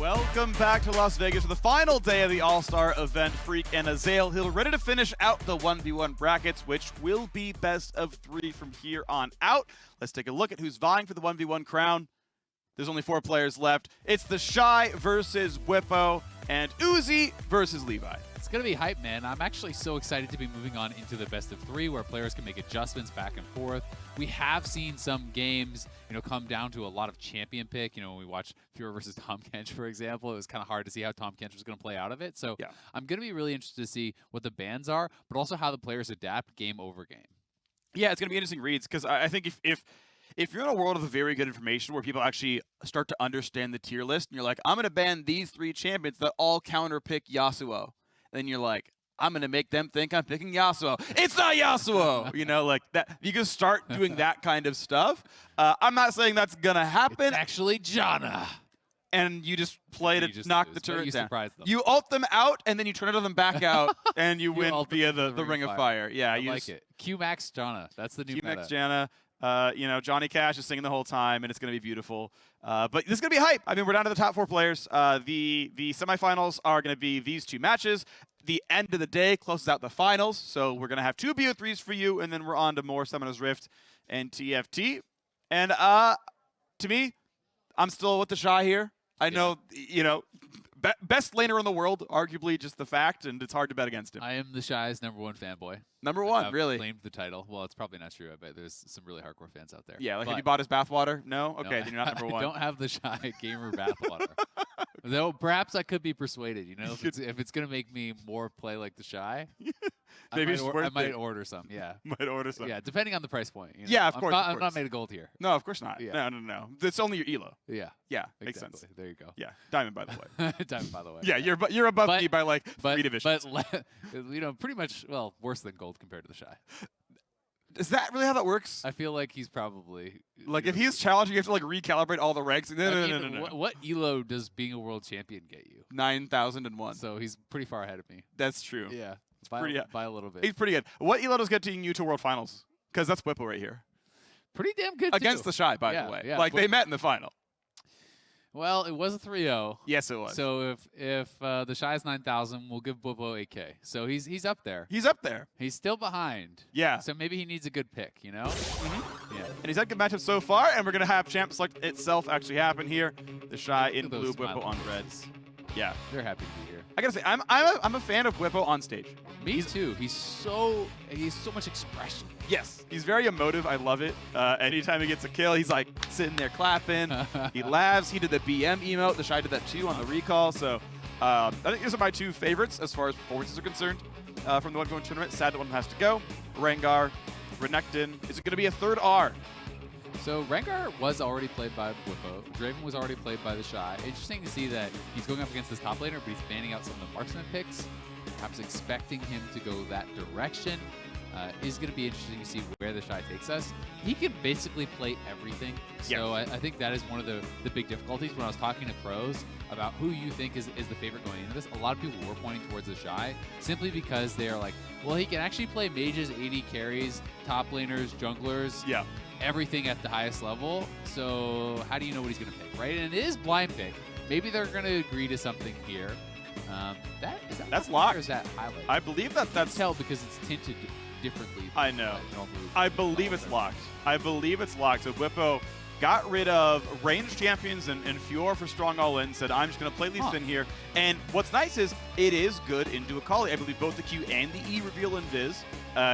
Welcome back to Las Vegas for the final day of the All-Star event. Freak and Azael Hill ready to finish out the 1v1 brackets, which will be best of 3 from here on out. Let's take a look at who's vying for the 1v1 crown. There's only 4 players left. It's TheShy versus Bwipo and Uzi versus Levi. It's going to be hype, man. I'm actually so excited to be moving on into the best of 3 where players can make adjustments back and forth. We have seen some games, come down to a lot of champion pick. When we watched FLICKR versus Tahm Kench, for example, it was kind of hard to see how Tahm Kench was going to play out of it. So yeah. I'm going to be really interested to see what the bans are, but also how the players adapt game over game. Yeah, it's going to be interesting reads because I think if you're in a world of very good information where people actually start to understand the tier list and you're like, I'm going to ban these 3 champions that all counter pick Yasuo. And then you're like, I'm going to make them think I'm picking Yasuo. It's not Yasuo! Like that. You can start doing that kind of stuff. I'm not saying that's going to happen. It's actually Janna. And you just play to knock the turret down. Them. You ult them out, and then you turn them back out, and you win via the Ring of Fire. Yeah, I like it. Q-Max Janna. That's the new Q-Max Janna. Johnny Cash is singing the whole time, and it's going to be beautiful. But this is going to be hype. I mean, we're down to the top 4 players. The semifinals are going to be these 2 matches. The end of the day closes out the finals, so we're going to have 2 BO3s for you, and then we're on to more Summoner's Rift and TFT. And to me, I'm still with TheShy here. I know, best laner in the world, arguably just the fact, and it's hard to bet against him. I am TheShy's #1 fanboy. #1, really? Claimed the title. Well, it's probably not true. I bet there's some really hardcore fans out there. Yeah, like have you bought his bathwater? No? Okay, then you're not #1. I don't have TheShy gamer bathwater. Though perhaps I could be persuaded, if it's going to make me more play like TheShy. Maybe I might order some, yeah. Might order some. Yeah, depending on the price point. Yeah, of course. I'm not made of gold here. No, of course not. Yeah. No. It's only your elo. Yeah. Yeah, makes exactly. sense. There you go. Yeah, diamond, by the way. Diamond, by the way. Yeah, you're above me by like 3 divisions. But, pretty much, worse than gold compared to TheShy. Is that really how that works? I feel like he's probably... Like, if he's challenging, you have to, recalibrate all the ranks. No. What elo does being a world champion get you? 9,001. So he's pretty far ahead of me. That's true. Yeah. By a little bit. He's pretty good. What elo does getting you to World Finals? Because that's Bwipo right here. Pretty damn good, Against TheShy, by the way. Yeah, they met in the final. Well, it was a 3-0. Yes, it was. So if TheShy is 9,000, we'll give Bwipo 8K. So he's up there. He's up there. He's still behind. Yeah. So maybe he needs a good pick, Mm-hmm. Yeah. And he's had good matchups so far, and we're going to have Champ Select itself actually happen here. TheShy in blue, Bwipo on reds. Yeah. They're happy to be here. I gotta say, I'm a fan of Bwipo on stage. Me too. He's so much expression. Yes, he's very emotive. I love it. Anytime he gets a kill, he's like sitting there clapping. He laughs. He did the BM emote. TheShy did that too on the recall. So I think these are my 2 favorites as far as performances are concerned from the 1v1 tournament. Sad that one has to go. Rengar, Renekton. Is it going to be a 3rd R? So Rengar was already played by Bwipo. Draven was already played by TheShy. Interesting to see that he's going up against this top laner, but he's banning out some of the marksman picks. Perhaps expecting him to go that direction. Is going to be interesting to see where TheShy takes us. He can basically play everything. So I think that is one of the big difficulties. When I was talking to pros about who you think is the favorite going into this, a lot of people were pointing towards TheShy simply because they're like, well, he can actually play mages, AD carries, top laners, junglers. Yeah. Everything at the highest level. So how do you know what he's going to pick, right? And it is blind pick. Maybe they're going to agree to something here. That's locked. Or is that highlight? I believe that's tell because it's tinted differently. I know. I believe it's locked. I believe it's locked. So Bwipo got rid of ranged champions and FLICKR for strong all-in, said, I'm just going to play Lee Sin here. And what's nice is it is good into Akali. I believe both the Q and the E reveal in Viz.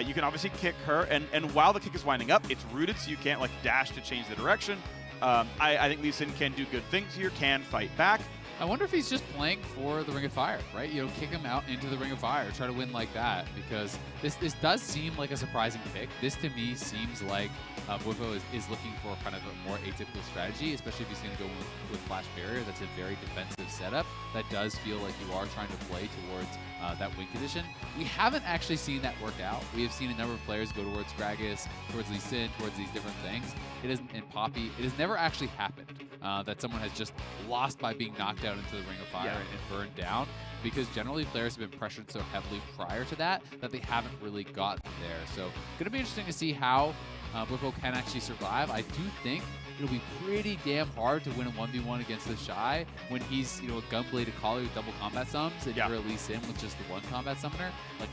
You can obviously kick her, and while the kick is winding up, it's rooted, so you can't dash to change the direction. I think Lee Sin can do good things here, can fight back. I wonder if he's just playing for the Ring of Fire, right? Kick him out into the Ring of Fire, try to win like that, because this does seem like a surprising pick. This, to me, seems like Bwipo is looking for kind of a more atypical strategy, especially if he's going to go with Flash Barrier. That's a very defensive setup. That does feel like you are trying to play towards that win condition. We haven't actually seen that work out. We have seen a number of players go towards Gragas, towards Lee Sin, towards these different things. It isn't in Poppy. It has never actually happened that someone has just lost by being knocked out into the Ring of Fire and burned down, because generally players have been pressured so heavily prior to that that they haven't really gotten there. So going to be interesting to see how Bwipo can actually survive, I do think it'll be pretty damn hard to win a 1v1 against TheShy when he's, you know, a Gunblade Akali with double combat sums and you're at least in with just the one combat summoner. Like,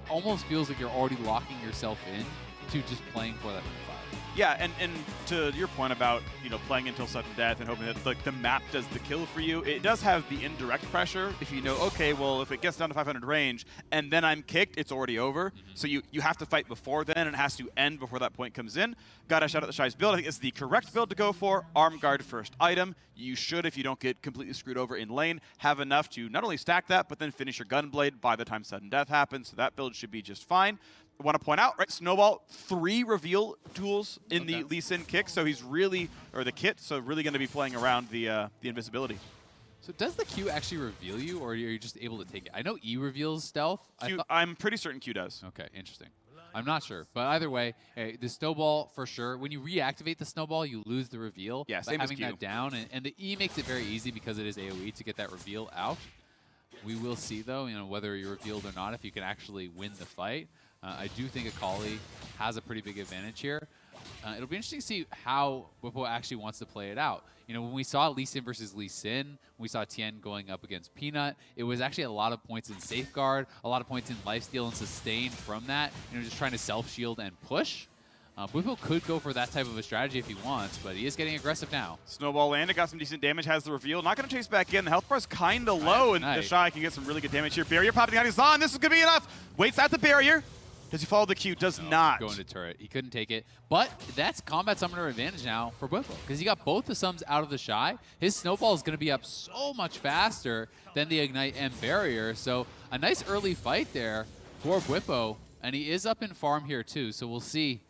almost feels like you're already locking yourself in to just playing for that fire. Yeah, and to your point about, you know, playing until sudden death and hoping that like the map does the kill for you, it does have the indirect pressure. If you know, okay, well, if it gets down to 500 range and then I'm kicked, it's already over. So you have to fight before then, and it has to end before that point comes in. Gotta shout out TheShy's build. I think it's the correct build to go for. Arm guard first item. You should, if you don't get completely screwed over in lane, have enough to not only stack that, but then finish your Gunblade by the time sudden death happens. So that build should be just fine. I want to point out, right, Snowball, 3 reveal tools in the Lee Sin kick, so he's really, or the kit, so really going to be playing around the invisibility. So does the Q actually reveal you, or are you just able to take it? I know E reveals stealth. I'm pretty certain Q does. Okay, interesting. I'm not sure, but either way, hey, the Snowball for sure. When you reactivate the Snowball, you lose the reveal. Yeah, same as having Q. that down, and the E makes it very easy because it is AoE to get that reveal out. We will see though, you know, whether you're revealed or not, if you can actually win the fight. I do think Akali has a pretty big advantage here. It'll be interesting to see how Bwipo actually wants to play it out. You know, when we saw Lee Sin versus Lee Sin, when we saw Tien going up against Peanut, it was actually a lot of points in safeguard, a lot of points in lifesteal and sustain from that, you know, just trying to self-shield and push. Bwipo could go for that type of a strategy if he wants, but he is getting aggressive now. Snowball landed, got some decent damage, has the reveal. Not going to chase back in. The health bar is kind of low, and TheShy can get some really good damage here. Barrier popping out. He's on. This is going to be enough. Waits at the barrier. Does he follow the Q? Does not. Going to turret. He couldn't take it. But that's combat summoner advantage now for Bwipo, because he got both the sums out of TheShy. His Snowball is going to be up so much faster than the Ignite and Barrier. So a nice early fight there for Bwipo, and he is up in farm here too. So we'll see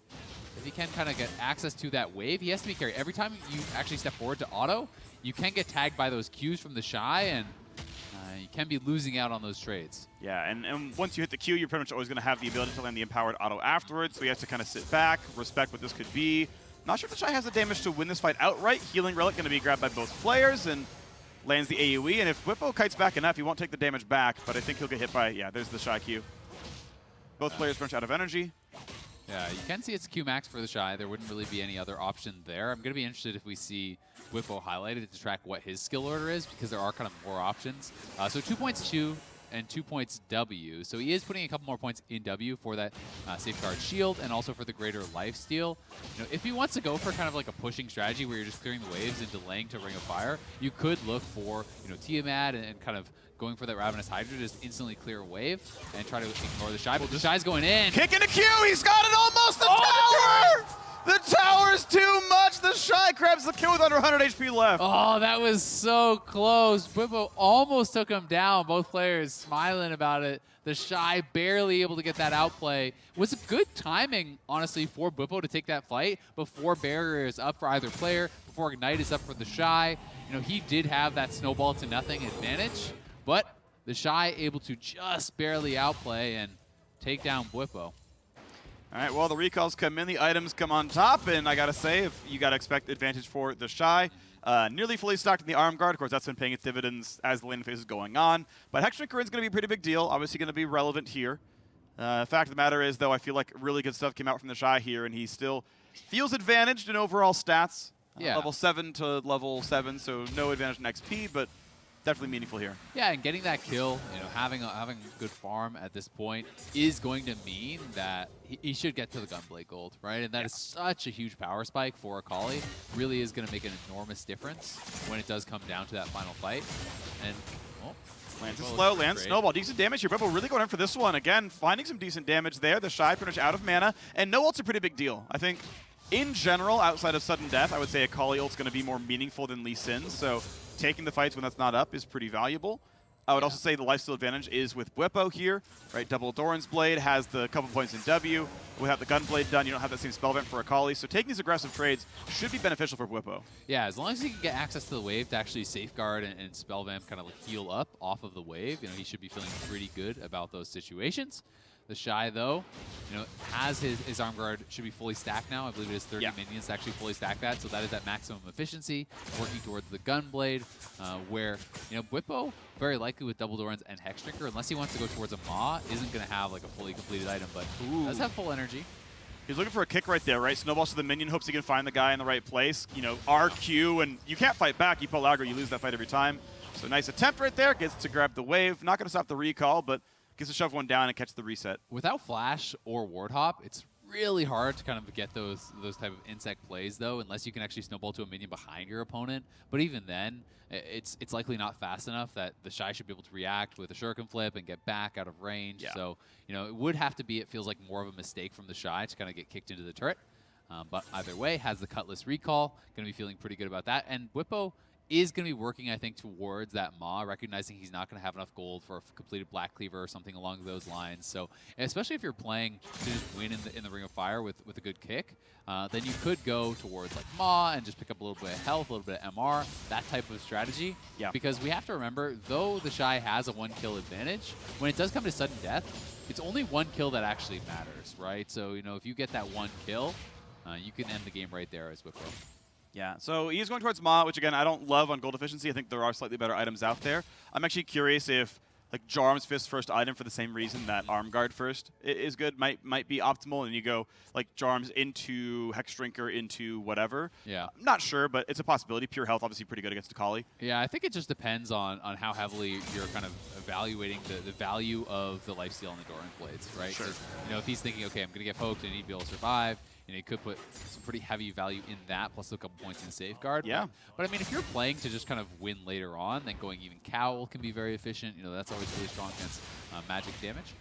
if he can kind of get access to that wave. He has to be carried. Every time you actually step forward to auto, you can get tagged by those Qs from TheShy, and you can be losing out on those trades. Yeah, and once you hit the Q, you're pretty much always going to have the ability to land the empowered auto afterwards, so he has to kind of sit back, respect what this could be. Not sure if TheShy has the damage to win this fight outright. Healing Relic going to be grabbed by both players and lands the AoE, and if Bwipo kites back enough, he won't take the damage back, but I think he'll get hit by, yeah, there's the TheShy Q. Both players bunch out of energy. Yeah, you can see it's Q max for TheShy. There wouldn't really be any other option there. I'm going to be interested if we see Bwipo highlighted to track what his skill order is, because there are kind of more options. So 2 points Q and 2 points W. So he is putting a couple more points in W for that safeguard shield and also for the greater lifesteal. You know, if he wants to go for kind of like a pushing strategy where you're just clearing the waves and delaying to Ring of Fire, you could look for, you know, Tiamat and kind of going for that Ravenous Hydra, just instantly clear a wave and try to ignore TheShy. But TheShy's going in. Kick into Q, he's got it almost, the tower! The tower's too much, TheShy grabs the kill with under 100 HP left. Oh, that was so close. Bwipo almost took him down, both players smiling about it. TheShy barely able to get that outplay. It was a good timing, honestly, for Bwipo to take that fight before barrier is up for either player, before Ignite is up for TheShy. You know, he did have that snowball to nothing advantage, but TheShy able to just barely outplay and take down Bwipo. All right, well, the recalls come in, the items come on top, and I gotta say, if you gotta expect advantage for TheShy. Nearly fully stocked in the arm guard. Of course, that's been paying its dividends as the lane phase is going on. But Hextrinker is gonna be a pretty big deal. Obviously gonna be relevant here. Fact of the matter is, though, I feel like really good stuff came out from TheShy here, and he still feels advantaged in overall stats. Yeah. Level 7 to level 7, so no advantage in XP, but definitely meaningful here. Yeah, and getting that kill, you know, having a good farm at this point is going to mean that he should get to the Gunblade Gold, right? And that is such a huge power spike for Akali. Really is going to make an enormous difference when it does come down to that final fight. And lands it slow, lands Snowball. Decent damage here. Bwipo really going in for this one. Again, finding some decent damage there. TheShy pretty much out of mana. And no ult's a pretty big deal. I think in general, outside of sudden death, I would say Akali ult's going to be more meaningful than Lee Sin's. So taking the fights when that's not up is pretty valuable. I would also say the lifesteal advantage is with Bwipo here, right? Double Doran's Blade has the couple points in W. Without the Gunblade done, you don't have that same spell event for Akali. So taking these aggressive trades should be beneficial for Bwipo. Yeah, as long as he can get access to the wave to actually safeguard and spell vamp kind of like heal up off of the wave, you know, he should be feeling pretty good about those situations. TheShy, though, you know, has his arm guard should be fully stacked now. I believe it is 30 minions to actually fully stack that, so that is at maximum efficiency, working towards the Gunblade, where, you know, Bwipo, very likely with Double Dorans and Hextrinker, unless he wants to go towards a Maw, isn't going to have like a fully completed item, but does have full energy. He's looking for a kick right there, right? Snowballs to the minion, hopes he can find the guy in the right place. You know, RQ, and you can't fight back. You pull aggro, you lose that fight every time. So nice attempt right there. Gets to grab the wave. Not going to stop the recall, but gets to shove one down and catch the reset. Without flash or ward hop, it's really hard to kind of get those type of insect plays, though, unless you can actually snowball to a minion behind your opponent. But even then, it's likely not fast enough that the Shy should be able to react with a shuriken flip and get back out of range. Yeah. So, you know, it would have to be, it feels like more of a mistake from the Shy to kind of get kicked into the turret. But either way, has the Cutlass recall. Going to be feeling pretty good about that. And Bwipo is going to be working, I think, towards that Maw, recognizing he's not going to have enough gold for a completed Black Cleaver or something along those lines. So, especially if you're playing to just win in the Ring of Fire with a good kick, then you could go towards like Maw and just pick up a little bit of health, a little bit of MR, that type of strategy. Yeah. Because we have to remember, though the Shy has a 1-kill advantage, when it does come to sudden death, it's only 1 kill that actually matters, right? So, you know, if you get that 1 kill, you can end the game right there as Bwipo. Yeah, so he's going towards Ma, which again, I don't love on gold efficiency. I think there are slightly better items out there. I'm actually curious if like Jarm's Fist first item, for the same reason that Arm Guard first is good, might be optimal, and you go like Jarm's into Hex Drinker into whatever. Yeah. I'm not sure, but it's a possibility. Pure health, obviously pretty good against Akali. Yeah, I think it just depends on how heavily you're kind of evaluating the value of the lifesteal on the Doran Blades, right? Sure. You know, if he's thinking, okay, I'm going to get poked and I need to be able to survive, you know, he could put some pretty heavy value in that, plus a couple points in Safeguard. Yeah. But I mean, if you're playing to just kind of win later on, then going even Cowl can be very efficient. You know, that's always really strong against magic damage.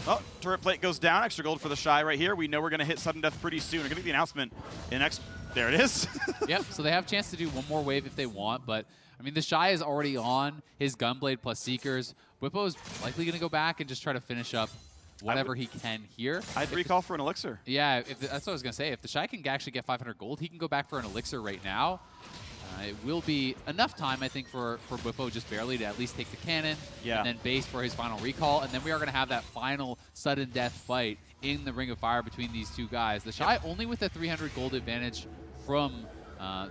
Oh, turret plate goes down. Extra gold for the Shy right here. We know we're going to hit sudden death pretty soon. We're going to get the announcement in next. There it is. Yep, so they have a chance to do one more wave if they want, but I mean, the Shy is already on his Gunblade plus Seekers. Bwipo is likely going to go back and just try to finish up whatever he can here. I'd recall for an elixir. Yeah, that's what I was going to say. If the Shy can actually get 500 gold, he can go back for an elixir right now. It will be enough time, I think, for Bwipo just barely to at least take the cannon, and then base for his final recall, and then we are going to have that final sudden death fight in the Ring of Fire between these two guys. The Shy only with a 300 gold advantage from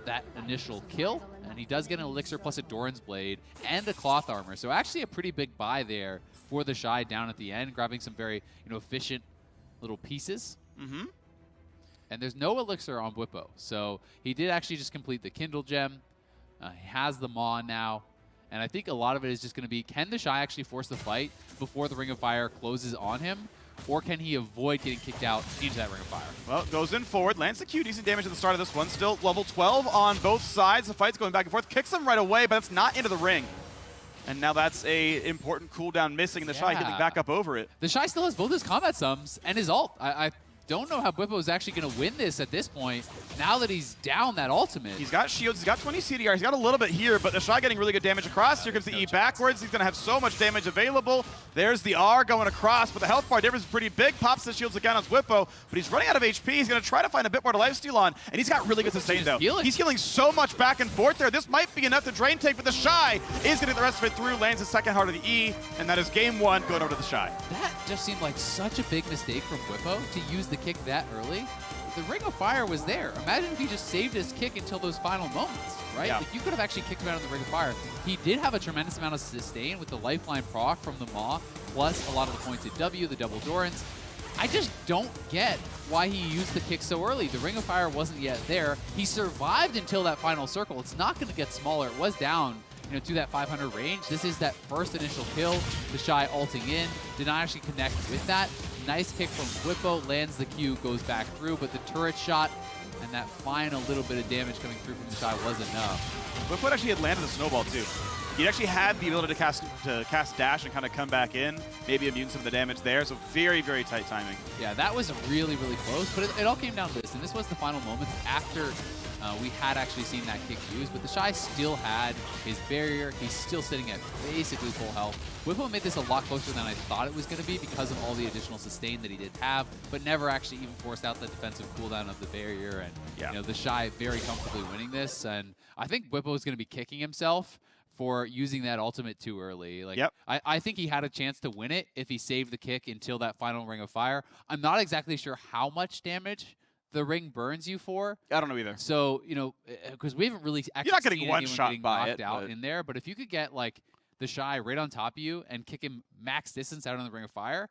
that initial kill, and he does get an elixir plus a Doran's Blade and a cloth armor, so actually a pretty big buy there for the Shy down at the end, grabbing some very efficient little pieces. And there's no elixir on Bwipo, so he did actually just complete the Kindle Gem. He has the Maw now, and I think a lot of it is just going to be, can the Shy actually force the fight before the Ring of Fire closes on him, or can he avoid getting kicked out into that Ring of Fire? Well, goes in forward, lands the Q, decent damage at the start of this one. Still level 12 on both sides. The fight's going back and forth. Kicks him right away, but it's not into the ring. And now that's a important cooldown missing, and the Shy hitting back up over it. The Shy still has both his combat sums and his ult. I don't know how Bwipo is actually going to win this at this point, now that he's down that ultimate. He's got shields, he's got 20 CDR, he's got a little bit here, but the Shy getting really good damage across. Here comes the E backwards. He's going to have so much damage available. There's the R going across, but the health bar difference is pretty big. Pops the shields again on Bwipo, but he's running out of HP. He's going to try to find a bit more to lifesteal on, and he's got really good sustain, though. He's healing so much back and forth there. This might be enough to drain take, but the Shy is going to get the rest of it through, lands the second heart of the E, and that is game one going over to the Shy. That just seemed like such a big mistake from Bwipo to use the kick that early. The Ring of Fire was there. Imagine if he just saved his kick until those final moments, right? Yeah. Like, you could have actually kicked him out of the Ring of Fire. He did have a tremendous amount of sustain with the lifeline proc from the Maw, plus a lot of the points at W, the double Dorans. I just don't get why he used the kick so early. The Ring of Fire wasn't yet there. He survived until that final circle. It's not going to get smaller. It was down, to that 500 range. This is that first initial kill. The Shy ulting in. Did not actually connect with that. Nice kick from Bwipo, lands the Q, goes back through, but the turret shot and that final little bit of damage coming through from the Shy was enough. Bwipo actually had landed the snowball too. He actually had the ability to cast dash and kind of come back in, maybe immune some of the damage there, so very, very tight timing. Yeah, that was really, really close, but it all came down to this, and this was the final moments after we had actually seen that kick used, but the Shy still had his barrier. He's still sitting at basically full health. Bwipo made this a lot closer than I thought it was going to be because of all the additional sustain that he did have, but never actually even forced out the defensive cooldown of the barrier, and the Shy very comfortably winning this, and I think Bwipo is going to be kicking himself for using that ultimate too early. Like, I think he had a chance to win it if he saved the kick until that final Ring of Fire. I'm not exactly sure how much damage the ring burns you for. I don't know either. So, because we haven't really actually You're not getting seen one anyone shot getting by knocked it, out but in there, but if you could get like the Shy right on top of you and kick him max distance out on the Ring of Fire,